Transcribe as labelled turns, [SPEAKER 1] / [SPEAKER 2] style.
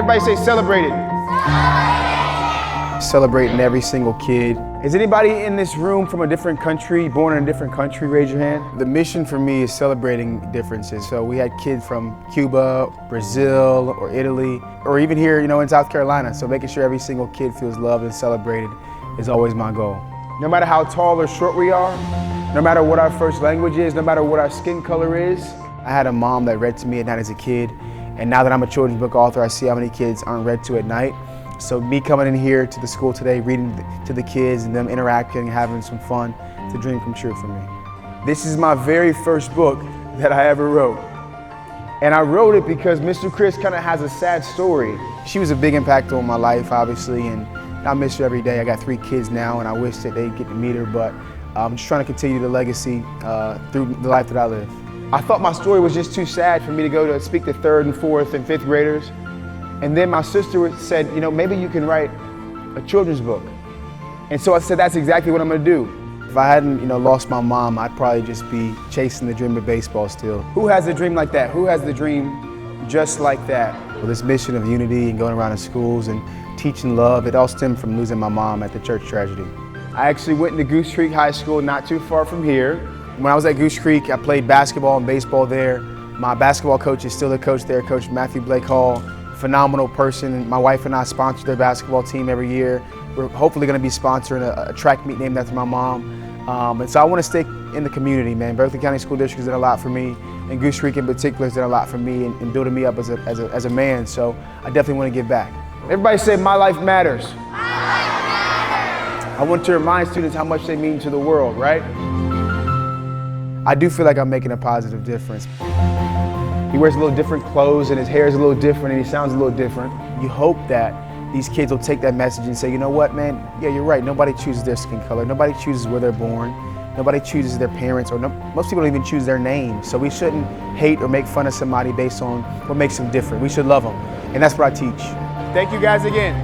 [SPEAKER 1] Everybody say celebrated. Celebrating every single kid. Is anybody in this room from a different country, born in a different country? Raise your hand. The mission for me is celebrating differences. So we had kids from Cuba, Brazil, or Italy, or even here, in South Carolina. So making sure every single kid feels loved and celebrated is always my goal. No matter how tall or short we are, no matter what our first language is, no matter what our skin color is. I had a mom that read to me at night as a kid, and now that I'm a children's book author, I see how many kids aren't read to at night. So me coming in here to the school today, reading to the kids and them interacting and having some fun, it's a dream come true for me. This is my very first book that I ever wrote. And I wrote it because Mr. Chris kind of has a sad story. She was a big impact on my life, obviously, and I miss her every day. I got 3 kids now, and I wish that they'd get to meet her, but I'm just trying to continue the legacy through the life that I live. I thought my story was just too sad for me to go to speak to 3rd and 4th and 5th graders. And then my sister said, maybe you can write a children's book. And so I said, that's exactly what I'm gonna do. If I hadn't, lost my mom, I'd probably just be chasing the dream of baseball still. Who has a dream like that? Who has the dream just like that? Well, this mission of unity and going around in schools and teaching love, it all stemmed from losing my mom at the church tragedy. I actually went to Goose Creek High School, not too far from here. When I was at Goose Creek, I played basketball and baseball there. My basketball coach is still the coach there, Coach Matthew Blake Hall. Phenomenal person. My wife and I sponsor their basketball team every year. We're hopefully going to be sponsoring a track meet named after my mom. And so I want to stay in the community, man. Berkeley County School District has done a lot for me, and Goose Creek in particular has done a lot for me in building me up as a man. So I definitely want to give back. Everybody say, my life matters. My life matters. I want to remind students how much they mean to the world, right? I do feel like I'm making a positive difference. He wears a little different clothes and his hair is a little different and he sounds a little different. You hope that these kids will take that message and say, you know what, man, yeah, you're right. Nobody chooses their skin color. Nobody chooses where they're born. Nobody chooses their parents, or most people don't even choose their name. So we shouldn't hate or make fun of somebody based on what makes them different. We should love them. And that's what I teach. Thank you guys again.